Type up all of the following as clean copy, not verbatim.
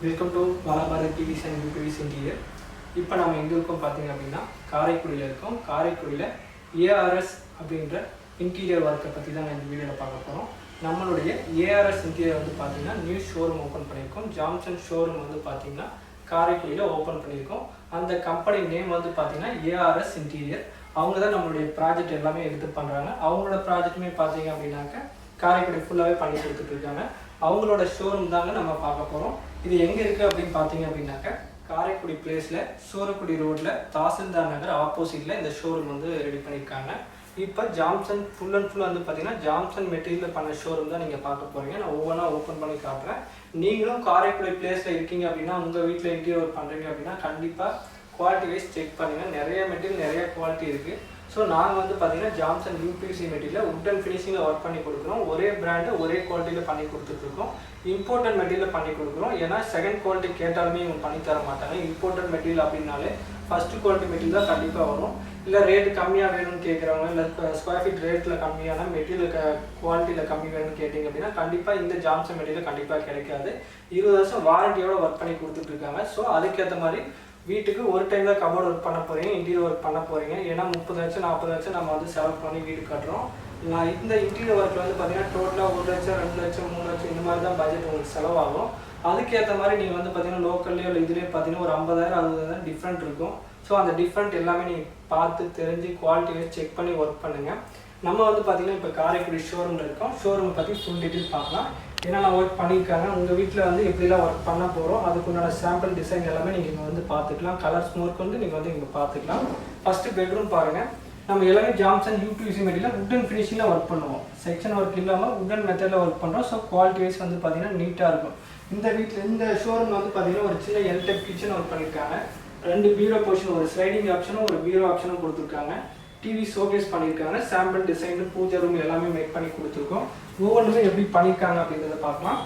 Welcome to Balabharat TVS and uPVC interior. இப்போ நம்ம எங்கே இருக்கோம் பார்த்தீங்க அப்படின்னா காரைக்குடியில் இருக்கோம். காரைக்குடியில் ஏஆர்எஸ் அப்படின்ற இன்டீரியர் ஒர்க்கை பற்றி தான் நான் இந்த வீடியோவில் பார்க்க போகிறோம். நம்மளுடைய ஏஆர்எஸ் இன்டீரியர் வந்து பார்த்தீங்கன்னா நியூ ஷோரூம் ஓப்பன் பண்ணியிருக்கோம். ஜான்சன் ஷோரூம் வந்து பார்த்தீங்கன்னா காரைக்குடியில் ஓப்பன் பண்ணியிருக்கோம். அந்த கம்பெனி நேம் வந்து பார்த்தீங்கன்னா ஏஆர்எஸ் இன்டீரியர். அவங்க தான் நம்மளுடைய ப்ராஜெக்ட் எல்லாமே எடுத்து பண்ணுறாங்க. அவங்களோட ப்ராஜெக்ட்டுமே பார்த்தீங்க அப்படின்னாக்க காரைக்குடி ஃபுல்லாகவே பண்ணி கொடுத்துட்ருக்காங்க. அவங்களோட ஷோரூம் தாங்க நம்ம பார்க்க போகிறோம். இது எங்கே இருக்குது அப்படின்னு பார்த்தீங்க அப்படின்னாக்க காரைக்குடி பிளேஸில் சூரக்குடி ரோட்டில் தாசில்தார் நகர் ஆப்போசிட்டில் இந்த ஷோரூம் வந்து ரெடி பண்ணியிருக்காங்க. இப்போ ஜான்சன் ஃபுல் அண்ட் ஃபுல் வந்து பார்த்தீங்கன்னா ஜான்சன் மெட்டீரியல் பண்ண ஷோரூம் தான் நீங்கள் பார்க்க போகிறீங்க. நான் ஒவ்வொன்றா ஓப்பன் பண்ணி காட்டுறேன். நீங்களும் காரைக்குடி பிளேஸில் இருக்கீங்க அப்படின்னா உங்கள் வீட்டில் இன்டீரியர் ஒர்க் பண்ணுறீங்க அப்படின்னா கண்டிப்பாக குவாலிட்டி வைஸ் செக் பண்ணுங்கள். நிறைய மெட்டீரியல் நிறைய குவாலிட்டி இருக்குது. ஸோ நாங்கள் வந்து பார்த்தீங்கன்னா Johnson UPVC material wood and ஃபினிஷிங்கில் ஒர்க் பண்ணி கொடுக்குறோம். ஒரே பிராண்டு ஒரே குவாலிட்டியில் பண்ணி கொடுத்துட்ருக்கோம். இம்போர்ட்டட் மெட்டீரியல் பண்ணி கொடுக்குறோம். ஏன்னா செகண்ட் குவாலிட்டி கேட்டாலுமே இவங்க பண்ணி தர மாட்டாங்க. இம்போர்ட்டட் மெட்டீரியல் அப்படின்னாலே ஃபஸ்ட்டு குவாலிட்டி மெட்டீரியல் தான் கண்டிப்பாக வரும். இல்லை ரேட்டு கம்மியாக வேணும்னு கேட்குறவங்க, இல்லை ஸ்கொயர் ஃபீட் ரேட்டில் கம்மியான மெட்டீரியல் குவாலிட்டியில் கம்மி வேணும்னு கேட்டிங்க அப்படின்னா கண்டிப்பாக இந்த ஜான்சன் மெட்டீரியல் கண்டிப்பாக கிடைக்காது. 20 வருஷம் வாரண்டியோட ஒர்க் பண்ணி கொடுத்துட்ருக்காங்க. ஸோ அதுக்கேற்ற மாதிரி வீட்டுக்கு ஒரு டைம் தான் கபோர்ட் ஒர்க் பண்ண போகிறீங்க, இன்டீரியர் ஒர்க் பண்ண போகிறீங்க. ஏன்னா 30 லட்சம் 40 லட்சம் நம்ம வந்து செலவு பண்ணி வீடு கட்டுறோம். நான் இந்த இன்டீரியர் ஒர்க்கில் வந்து பார்த்தீங்கன்னா டோட்டலாக 1 லட்சம் 2 லட்சம் 3 லட்சம் இந்த மாதிரி தான் பட்ஜெட் உங்களுக்கு செலவாகும். அதுக்கேற்ற மாதிரி நீங்கள் வந்து பார்த்தீங்கன்னா லோக்கல்லையோ இல்லை இதுலேயே பார்த்தீங்கன்னா ஒரு 50,000 60,000 டிஃப்ரெண்ட் இருக்கும். ஸோ அந்த டிஃப்ரெண்ட் எல்லாமே நீங்கள் பார்த்து தெரிஞ்சு குவாலிட்டியை செக் பண்ணி ஒர்க் பண்ணுங்கள். நம்ம வந்து பார்த்தீங்கன்னா இப்போ காரைக்குடி ஷோரூமில் இருக்கோம். ஷோரூமை பற்றி ஃபுல் டீட்டெயில் பார்க்கலாம். என்னென்ன ஒர்க் பண்ணியிருக்காங்க, உங்கள் வீட்டில் வந்து எப்படிலாம் ஒர்க் பண்ண போகிறோம், அதுக்குண்டான சாம்பிள் டிசைன் எல்லாமே நீங்கள் இங்கே வந்து பார்த்துக்கலாம். கலர்ஸ் மோர்க் வந்து நீங்கள் வந்து இங்கே பார்த்துக்கலாம். ஃபஸ்ட்டு பெட்ரூம் பாருங்கள். நம்ம எல்லாமே Johnson UPVC material wood and ஃபினிஷிங்கில் ஒர்க் பண்ணுவோம். செக்ஷன் ஒர்க் இல்லாமல் உட் அண்ட் மெத்தடில் ஒர்க் பண்ணுறோம். ஸோ குவாலிட்டி வைஸ் வந்து பார்த்தீங்கன்னா நீட்டாக இருக்கும். இந்த வீட்டில் இந்த ஷோரூமில் வந்து பார்த்தீங்கன்னா ஒரு சின்ன எல் டைப் கிச்சன் ஒர்க் பண்ணியிருக்காங்க. 2 பீரோ பொசிஷன், ஒரு ஸ்லைடிங் ஆப்ஷனும் ஒரு பீரோ ஆப்ஷனும் கொடுத்துருக்காங்க. டிவி ஷோகேஸ் பண்ணியிருக்காங்க. சாம்பிள் டிசைன் பூஜை ரூம் எல்லாமே மேக் பண்ணி கொடுத்துருக்கோம். ஒவ்வொன்றுமே எப்படி பண்ணியிருக்காங்க அப்படின்றத பார்க்கலாம்.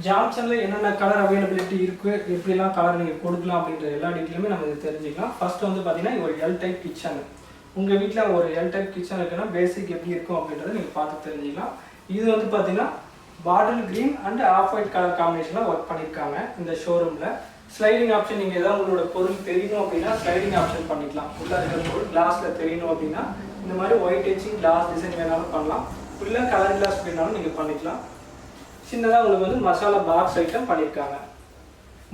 ஜான்சனில் என்னென்ன கலர் அவைலபிலிட்டி இருக்குது, எப்படிலாம் கலர் நீங்கள் கொடுக்கலாம் அப்படின்ற எல்லா டீட்டெயிலுமே நம்ம இதை தெரிஞ்சுக்கலாம். ஃபர்ஸ்ட் வந்து பார்த்தீங்கன்னா ஒரு எல் டைப் கிச்சன். உங்கள் வீட்டில் ஒரு எல் டைப் கிச்சன் இருக்குன்னா பேசிக் எப்படி இருக்கும் அப்படின்றத நீங்கள் பார்த்து தெரிஞ்சுக்கலாம். இது வந்து பார்த்தீங்கன்னா bottle green and half white colour காம்பினேஷனில் ஒர்க் பண்ணியிருக்காங்க இந்த ஷோரூமில். ஸ்லைடிங் ஆப்ஷன் நீங்கள் எதாவது உங்களோட பொருள் தெரியணும் அப்படின்னா ஸ்லைடிங் ஆப்ஷன் பண்ணிக்கலாம். உள்ளே இருக்கிற பொருள் கிளாஸில் தெரியணும் அப்படின்னா இந்த மாதிரி ஒயிட் எச்சிங் கிளாஸ் டிசைன் வேணாலும் பண்ணலாம். இல்லை கலர் கிளாஸ் வேணாலும் நீங்கள் பண்ணிக்கலாம். சின்னதாக உங்களுக்கு வந்து மசாலா பாக்ஸ் ஐட்டம் பண்ணியிருக்காங்க.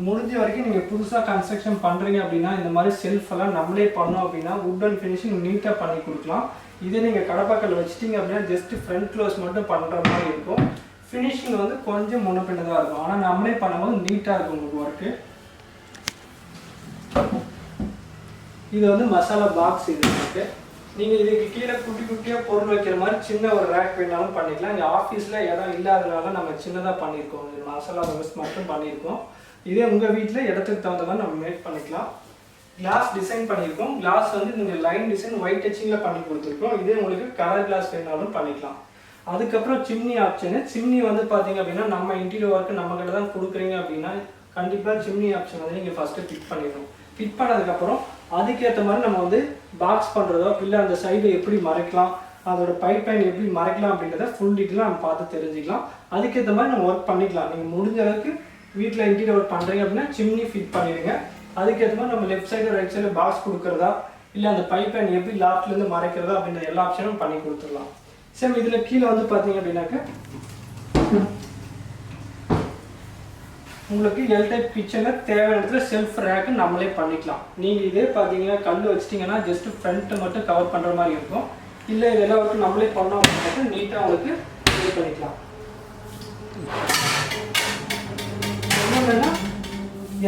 முடிஞ்ச வரைக்கும் நீங்கள் புதுசாக கன்ஸ்ட்ரக்ஷன் பண்ணுறீங்க அப்படின்னா இந்த மாதிரி செல்ஃபெல்லாம் நம்மளே பண்ணோம் அப்படின்னா உட் அண்ட் ஃபினிஷிங் நீட்டாக பண்ணி கொடுக்கலாம். இதே நீங்கள் கடப்பாக்கல் வச்சிட்டிங்க அப்படின்னா ஜஸ்ட் ஃப்ரண்ட் க்ளோஸ் மட்டும் பண்ணுற மாதிரி இருக்கும். ஃபினிஷிங் வந்து கொஞ்சம் முன்ன பின்ன தான் இருக்கும். ஆனால் நம்மளே பண்ணும்போது நீட்டாக இருக்கும் உங்களுக்கு ஒர்க்கு. இது வந்து மசாலா பாக்ஸ். இது இருக்குது. நீங்கள் இதுக்கு கீழே குட்டி குட்டியாக பொருள் வைக்கிற மாதிரி சின்ன ஒரு ரேக் வேணாலும் பண்ணிக்கலாம். இங்கே ஆஃபீஸில் இடம் இல்லாதனால நம்ம சின்னதாக பண்ணியிருக்கோம். இது மசாலா பாக்ஸ் மட்டும் பண்ணியிருக்கோம். இதே உங்கள் வீட்டில் இடத்துக்கு தகுந்த மாதிரி நம்ம மேக் பண்ணிக்கலாம். கிளாஸ் டிசைன் பண்ணியிருக்கோம். கிளாஸ் வந்து நீங்கள் லைன் டிசைன் ஒயிட் டச்சிங்கில் பண்ணி கொடுத்துருக்கோம். இதே உங்களுக்கு கலர் கிளாஸ் வேணாலும் பண்ணிக்கலாம். அதுக்கப்புறம் சிம்னி ஆப்ஷனு. சிம்னி வந்து பார்த்தீங்க அப்படின்னா நம்ம இன்டீரியர் ஒர்க்கு நம்மக்கிட்ட தான் கொடுக்குறீங்க அப்படின்னா கண்டிப்பாக சிம்னி ஆப்ஷன் வந்து நீங்கள் ஃபஸ்ட்டு ஃபிட் பண்ணிடணும். ஃபிட் பண்ணதுக்கப்புறம் அதுக்கேற்ற மாதிரி நம்ம வந்து பாக்ஸ் பண்ணுறதோ இல்லை அந்த சைடை எப்படி மறைக்கலாம், அதோட பைப் லைன் எப்படி மறைக்கலாம் அப்படின்றத ஃபுல் டீட்டெயிலாக நம்ம பார்த்து தெரிஞ்சுக்கலாம். அதுக்கேற்ற மாதிரி நம்ம ஒர்க் பண்ணிக்கலாம். நீங்கள் முடிஞ்ச அளவுக்கு வீட்டில் இன்டீரியர் ஒர்க் பண்ணுறீங்க அப்படின்னா சிம்னி ஃபிட் பண்ணிடுங்க. அதுக்கேற்ற மாதிரி நம்ம left side right side box கொடுக்குறதா இல்லை அந்த பைப் லைன் எப்படி லாஃப்ட்லேருந்து மறைக்கிறதா அப்படின்ற எல்லா ஆப்ஷனும் பண்ணி கொடுத்துடலாம். சேம் இதில் கீழே வந்து பார்த்தீங்க அப்படின்னாக்க உங்களுக்கு எல் டைப் கிச்சனில் தேவையான இடத்துல செல்ஃப் ரேக்கு நம்மளே பண்ணிக்கலாம். நீங்கள் இதே பார்த்தீங்கன்னா கல் வச்சிட்டிங்கன்னா ஜஸ்ட் ஃப்ரண்ட்டை மட்டும் கவர் பண்ணுற மாதிரி இருக்கும். இல்லை இது எல்லா ஒர்க்கும் நம்மளே பண்ணோம் அப்படின்னா நீட்டாக உங்களுக்கு இது பண்ணிக்கலாம். என்னன்னா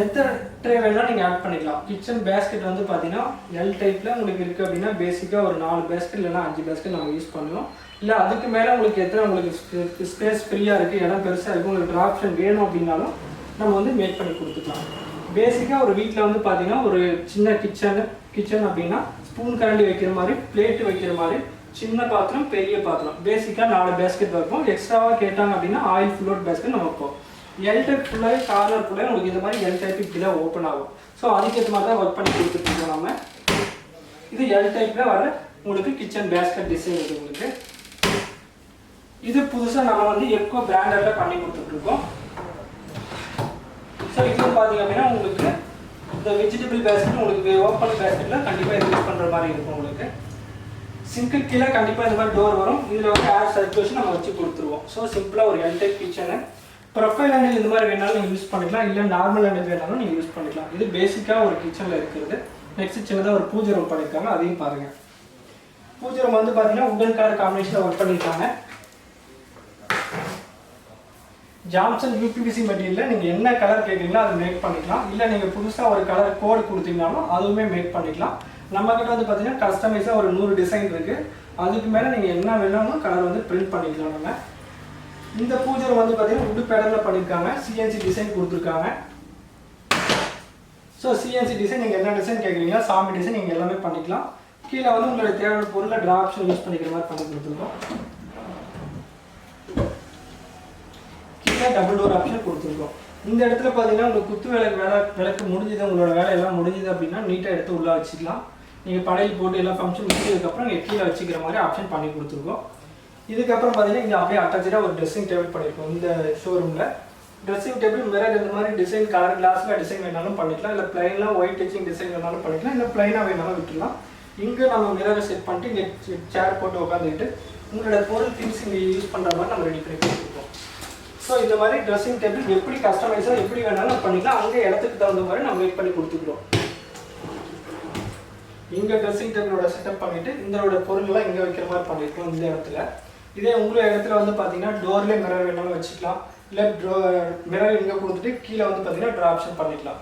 எத்தனை ட்ரே வேணாலும் நீங்கள் ஆட் பண்ணிக்கலாம். கிச்சன் பேஸ்கெட் வந்து பார்த்தீங்கன்னா எல் டைப்பில் உங்களுக்கு இருக்குது அப்படின்னா பேசிக்காக ஒரு 4 பேஸ்கெட் இல்லைனா 5 பேஸ்கெட் நம்ம யூஸ் பண்ணுவோம். இல்லை அதுக்கு மேலே உங்களுக்கு எத்தனை உங்களுக்கு ஸ்பேஸ் ஃப்ரீயாக இருக்குது, இடம் பெருசாக இருக்குது, உங்களுக்கு ஆப்ஷன் வேணும் அப்படின்னாலும் நம்ம வந்து மேக் பண்ணி கொடுத்துக்கலாம். பேசிக்காக ஒரு வீட்டில் வந்து பார்த்தீங்கன்னா ஒரு சின்ன கிச்சன் அப்படின்னா ஸ்பூன் கரண்டி வைக்கிற மாதிரி, பிளேட்டு வைக்கிற மாதிரி, சின்ன பாத்திரம் பெரிய பாத்திரம், பேசிக்காக 4 பேஸ்கெட் வைப்போம். எக்ஸ்ட்ராவாக கேட்டாங்க அப்படின்னா ஆயில் ஃபுல்லோட் பேஸ்கெட் நம்ம வைப்போம். எல் டைப் ஃபுல்லாகவே கார்னர் ஃபுல்லாக உங்களுக்கு இந்த மாதிரி எல் டைப் இப்படி தான் ஓப்பன் ஆகும். ஸோ அதுக்கேற்ற மாதிரி தான் ஒர்க் பண்ணி கொடுத்துருக்கோம் நம்ம. இது எல் டைப்பில் வர உங்களுக்கு கிச்சன் பேஸ்கெட் டிசைன் இருக்குது உங்களுக்கு. இது புதுசாக நம்ம வந்து எக்கோ பிராண்டடில் பண்ணி கொடுத்துட்ருக்கோம். ஸோ இதுவும் பார்த்தீங்க அப்படின்னா உங்களுக்கு இந்த வெஜிடபிள் பேஸ்கெட் உங்களுக்கு ஓப்பன் பேஸ்கெட்டில் கண்டிப்பாக இது யூஸ் பண்ணுற மாதிரி இருக்கும். உங்களுக்கு சிங்கிள் கீழே கண்டிப்பாக இந்த மாதிரி டோர் வரும். இதில் வந்து ஏர் சர்க்குலேஷன் நம்ம வச்சு கொடுத்துருவோம். ஸோ சிம்பிளாக ஒரு L type kitchen. Profile handle இந்த மாதிரி வேணாலும் நீங்கள் யூஸ் பண்ணிக்கலாம், இல்லை நார்மல் ஹேண்டில் வேணாலும் நீங்கள் யூஸ் பண்ணிக்கலாம். இது பேசிக்காக ஒரு கிச்சனில் இருக்கிறது. நெக்ஸ்ட் சின்னதாக ஒரு பூஜை ரூம் பண்ணியிருக்காங்க, அதையும் பாருங்கள். பூஜை ரூம் வந்து பார்த்தீங்கன்னா உடன் கலர் காம்பினேஷனில் ஒர்க் பண்ணியிருக்காங்க. ஜான்சன் யூபிவிசி மெட்டீரியலில் நீங்கள் என்ன கலர் கேட்குறீங்களோ அதை மேக் பண்ணிக்கலாம், இல்லை நீங்கள் புதுசாக ஒரு கலர் கோடு கொடுத்தீங்கனாலும் அதுவுமே மேக் பண்ணிக்கலாம். நம்மக்கிட்ட வந்து பார்த்தீங்கன்னா கஸ்டமைஸாக ஒரு 100 டிசைன் இருக்குது. அதுக்கு மேலே நீங்கள் என்ன வேணாலும் கலர் வந்து பிரிண்ட் பண்ணிக்கலாம். நம்ம இந்த பூஜை வந்து பார்த்தீங்கன்னா உட் பேட்டர்னில் பண்ணியிருக்காங்க, சிஎன்சி டிசைன் கொடுத்துருக்காங்க. ஸோ சிஎன்சி டிசைன் நீங்கள் என்ன டிசைன் கேட்குறீங்களா, சாமி டிசைன் நீங்கள் எல்லாமே பண்ணிக்கலாம். கீழே வந்து உங்களுடைய தேவையான பொருளை ட்ரா ஆப்ஷன் யூஸ் பண்ணிக்கிற மாதிரி பண்ணி கொடுத்துருக்கோம். கீழே டபுள் டோர் ஆப்ஷன் கொடுத்துருக்கோம். இந்த இடத்துல பார்த்தீங்கன்னா உங்களுக்கு குத்து விளக்கு முடிஞ்சுது, உங்களோட வேலை எல்லாம் முடிஞ்சுது அப்படின்னா நீட்டாக எடுத்து உள்ளே வச்சுக்கலாம். நீங்கள் படையில் போட்டு எல்லாம் ஃபங்க்ஷன் முடிச்சதுக்கப்புறம் நீங்கள் கீழே வச்சுக்கிற மாதிரி ஆப்ஷன் பண்ணி கொடுத்துருக்கோம். இதுக்கப்புறம் பார்த்தீங்கன்னா இங்கே அப்படியே அட்டாச்சாக ஒரு ட்ரெஸ்ஸிங் டேபிள் பண்ணியிருக்கோம். இந்த ஷோரூமில் ட்ரெஸ்ஸிங் டேபிள் மிரர் இந்த மாதிரி டிசைன் கலர் கிளாஸில் டிசைன் வேணாலும் பண்ணிக்கலாம், இல்லை பிளைனாக ஒயிட் டச்சிங் டிசைன் வேணாலும் பண்ணிக்கலாம், இல்லை பிளைனாக வேணாலும் விட்டுலாம். இங்கே நம்ம மிரரை செட் பண்ணிட்டு இங்கே சேர் போட்டு உட்காந்துக்கிட்டு உங்களோட பொருள் திங்ஸ் இங்கே யூஸ் பண்ணுற மாதிரி நம்ம ரெடி பண்ணி கொடுத்துருக்கோம். ஸோ இந்த மாதிரி ட்ரெஸ்ஸிங் டேபிள் எப்படி கஸ்டமைஸாக எப்படி வேணாலும் பண்ணிக்கலாம், அங்கே இடத்துக்கு தகுந்த மாதிரி நம்ம மேக் பண்ணி கொடுத்துக்கிறோம். இங்கே ட்ரெஸ்ஸிங் டேபிளோட செட்டப் பண்ணிவிட்டு இதோட பொருள்லாம் இங்கே வைக்கிற மாதிரி பண்ணியிருக்கோம் இந்த இடத்துல. இதே உங்களோட இடத்துல வந்து பார்த்தீங்கன்னா டோர்லேயே மிரர் வேணாலும் வச்சுக்கலாம், இல்லை மிரர் இங்கே கொடுத்துட்டு கீழே வந்து பார்த்தீங்கன்னா ட்ரா ஆப்ஷன் பண்ணிக்கலாம்.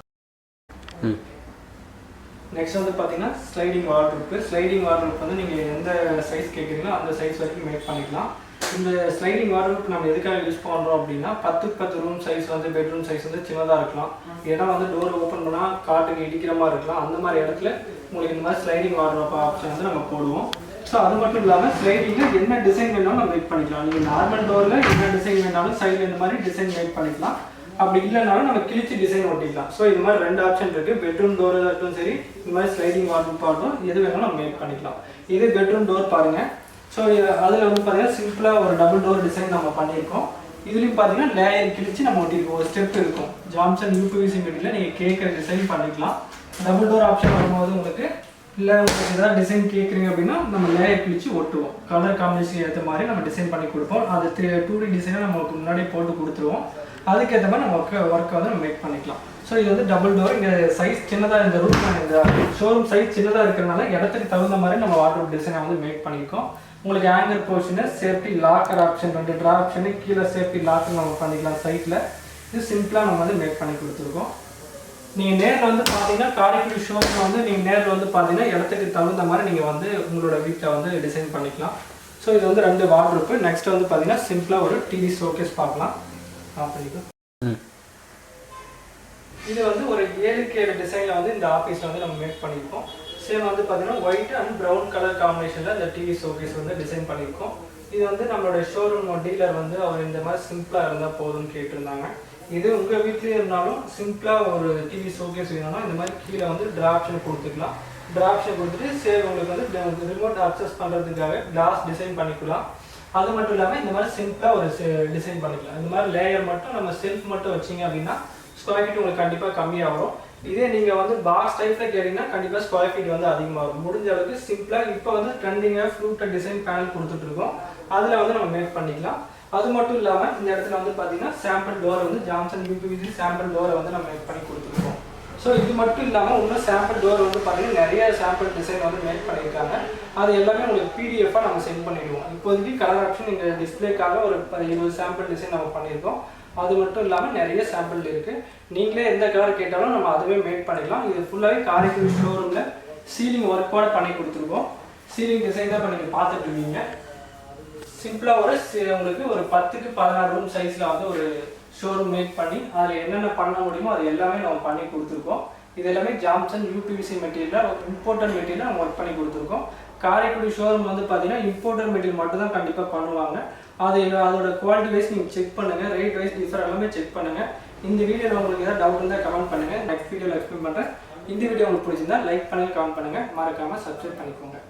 நெக்ஸ்ட் வந்து பார்த்தீங்கன்னா ஸ்லைடிங் வார்ட்ரோப். ஸ்லைடிங் வார்ட்ரோப் வந்து நீங்கள் எந்த சைஸ் கேட்குறீங்களோ அந்த சைஸ் வரைக்கும் மேக் பண்ணிக்கலாம். இந்த ஸ்லைடிங் வார்ட்ரோப் நம்ம எதுக்காக யூஸ் பண்ணுறோம் அப்படின்னா 10x10 ரூம் சைஸ் வந்து பெட்ரூம் சைஸ் வந்து சின்னதாக இருக்கலாம், ஏன்னா வந்து டோர் ஓப்பன் பண்ணால் காட்டுக்கு இடிக்கிற மாதிரி இருக்கலாம். அந்த மாதிரி இடத்துல உங்களுக்கு இந்த மாதிரி ஸ்லைடிங் வார்ட்ரோப் ஆப்ஷன் வந்து நம்ம போடுவோம். ஸோ அது மட்டும் இல்லாமல் ஸ்லைடிங்கில் என்ன டிசைன் வேணாலும் நம்ம மேக் பண்ணிக்கலாம். நீங்கள் நார்மல் டோரில் என்ன டிசைன் வேணாலும் சைடில் இந்த மாதிரி டிசைன் மேக் பண்ணிக்கலாம். அப்படி இல்லைனாலும் நம்ம கிழிச்சி டிசைன் ஒட்டிக்கலாம். ஸோ இது மாதிரி 2 ஆப்ஷன் இருக்குது. பெட்ரூம் டோர் இருக்கும் சரி, இந்த மாதிரி ஸ்லைடிங் வார்ட்ரோப் ஆகட்டும், எது வேணாலும் நம்ம மேக் பண்ணிக்கலாம். இது பெட்ரூம் டோர் பாருங்கள். ஸோ அதில் வந்து பார்த்தீங்கன்னா சிம்பிளாக ஒரு டபுள் டோர் டிசைன் நம்ம பண்ணியிருக்கோம். இதுலேயும் பார்த்தீங்கன்னா லேயர் கிழிச்சு நம்ம ஒட்டியிருக்கோம். ஒரு ஸ்டெப் இருக்கும். ஜான்சன் யூபிவிசி மெட்டீரியலில் நீங்கள் கேட்குற டிசைன் பண்ணிக்கலாம். டபுள் டோர் ஆப்ஷன் வரும்போது உங்களுக்கு இல்லை உங்களுக்கு ஏதாவது டிசைன் கேட்குறீங்க அப்படின்னா நம்ம லேயர் கிழிச்சு ஒட்டுவோம். கலர் காம்பினேஷன் ஏற்ற மாதிரி நம்ம டிசைன் பண்ணி கொடுப்போம். அது 2D டிசைனை நமக்கு முன்னாடியே போட்டு கொடுத்துருவோம். அதுக்கேற்ற மாதிரி நம்ம ஒர்க்கை வந்து நம்ம மேக் பண்ணிக்கலாம். ஸோ இது வந்து டபுள் டோர். இங்கே சைஸ் சின்னதாக இந்த ரூம் இந்த ஷோரூம் சைஸ் சின்னதாக இருக்கிறனால இடத்துக்கு தகுந்த மாதிரி நம்ம வார்ட்ரோப் டிசைனை வந்து மேக் பண்ணியிருக்கோம். உங்களுக்கு ஆங்கர் போர்ஷனு சேஃப்டி லாக்கர் ஆப்ஷன் 2 ட்ரா ஆப்ஷனு கீழே சேஃப்டி லாக்கர் நம்ம பண்ணிக்கலாம் சைட்டில். இது சிம்பிளாக நம்ம வந்து மேக் பண்ணி கொடுத்துருக்கோம். நீங்கள் நேரில் வந்து பார்த்தீங்கன்னா காரைக்குடி ஷோரூமில் வந்து நீங்கள் நேரில் வந்து பார்த்தீங்கன்னா இடத்துக்கு தகுந்த மாதிரி நீங்கள் வந்து உங்களோட வீட்டில் வந்து டிசைன் பண்ணிக்கலாம். ஸோ இது வந்து 2 வார்ட்ரோப்பு. நெக்ஸ்ட் வந்து பார்த்தீங்கன்னா சிம்பிளாக ஒரு டிவி ஷோகேஸ் பார்க்கலாம். பண்ணிக்கலாம். இது வந்து ஒரு 7K டிசைனில் வந்து இந்த ஆஃபீஸில் வந்து நம்ம மேக் பண்ணியிருக்கோம். சேம் வந்து பார்த்தீங்கன்னா ஒயிட் அண்ட் ப்ரௌன் கலர் காம்பினேஷனில் இந்த டிவி ஷோகேஸ் வந்து டிசைன் பண்ணியிருக்கோம். இது வந்து நம்மளோட ஷோரூம் டீலர் வந்து அவர் இந்த மாதிரி சிம்பிளாக இருந்தால் போதும்னு கேட்டிருந்தாங்க. இது உங்கள் வீட்லேயே இருந்தாலும் சிம்பிளாக ஒரு டிவி ஷோகேஸ் வேணும்னா இந்த மாதிரி கீழே வந்து ட்ரா ஆப்ஷன் கொடுத்துக்கலாம். ட்ரா ஆப்ஷன் கொடுத்துட்டு சேவ் உங்களுக்கு வந்து ரிமோட் அக்சஸ் பண்ணுறதுக்காக கிளாஸ் டிசைன் பண்ணிக்கலாம். அது மட்டும் இல்லாமல் இந்த மாதிரி சிம்பிளாக ஒரு டிசைன் பண்ணிக்கலாம். இந்த மாதிரி லேயர் மட்டும் நம்ம செல்ஃப் மட்டும் வச்சிங்க அப்படின்னா ஸ்கொயர் ஃபீட் உங்களுக்கு கண்டிப்பாக கம்மியாக வரும். இதே நீங்கள் வந்து பாக்ஸ் டைப்பில் கேட்டிங்கன்னா கண்டிப்பாக ஸ்கொயர் ஃபீட் வந்து அதிகமாக வரும். முடிஞ்ச அளவுக்கு சிம்பிளாக இப்போ வந்து ட்ரெண்டிங்காக ஃப்ளூட்டட் டிசைன் பேனல் கொடுத்துட்ருக்கோம். அதில் வந்து நம்ம மேக் பண்ணிக்கலாம். அது மட்டும் இல்லாமல் இந்த இடத்துல வந்து பார்த்தீங்கன்னா சாம்பிள் டோரை வந்து ஜான்சன் யூபிவிசி சாம்பிள் டோரை வந்து நம்ம மேக் பண்ணி கொடுத்துருக்கோம். ஸோ இது மட்டும் இல்லாமல் இன்னும் சாம்பிள் டோர் வந்து பார்த்தீங்கன்னா நிறைய சாம்பிள் டிசைன் வந்து மேக் பண்ணியிருக்காங்க. அது எல்லாமே உங்களுக்கு பிடிஎஃபாக நம்ம சென்ட் பண்ணிடுவோம். இப்போதைக்கு கலர் ஆப்ஷன் இந்த டிஸ்பிளேக்காக ஒரு 20 சாம்பிள் டிசைன் நம்ம பண்ணியிருக்கோம். அது மட்டும் இல்லாமல் நிறைய சாம்பிள் இருக்குது. நீங்களே எந்த கலர் கேட்டாலும் நம்ம அதுவே மேக் பண்ணிக்கலாம். இது ஃபுல்லாகவே காரைக்குடி ஷோரூமில் சீலிங் ஒர்க்கோட பண்ணி கொடுத்துருக்கோம். சீலிங் டிசைன் தான் இப்போ நீங்கள் பார்த்துட்டு இருக்கீங்க. சிம்பிளாக உங்களுக்கு ஒரு 10x16 ரூம் சைஸில் வந்து ஒரு ஷோரூம் மேக் பண்ணி அதில் என்னென்ன பண்ண முடியுமோ அது எல்லாமே நம்ம பண்ணி கொடுத்துருக்கோம். இது எல்லாமே ஜான்சன் யூபிவிசி மெட்டீரியலில் இம்போர்ட்டட் மெட்டீரியல் நம்ம ஒர்க் பண்ணி கொடுத்துருக்கோம். காரைக்குடி ஷோரூம் வந்து பார்த்தீங்கன்னா இம்போர்ட்டட் மெட்டீரியல் மட்டும் தான் கண்டிப்பாக பண்ணுவாங்க. அதோட குவாலிட்டி வைஸ் நீங்கள் செக் பண்ணுங்கள், ரேட் வைஸ் டிஃபர் எல்லாமே செக் பண்ணுங்கள். இந்த வீடியோவில் உங்களுக்கு ஏதாவது டவுட் இருந்தால் கமெண்ட் பண்ணுங்கள். நெக்ஸ்ட் வீடியோவில் எக்ஸ்பிளைன் பண்ணுறேன். இந்த வீடியோ உங்களுக்கு பிடிச்சிருந்தா லைக் பண்ணுங்கள், கமெண்ட் பண்ணுங்கள், மறக்காமல் சப்ஸ்கிரைப் பண்ணிக்கோங்க.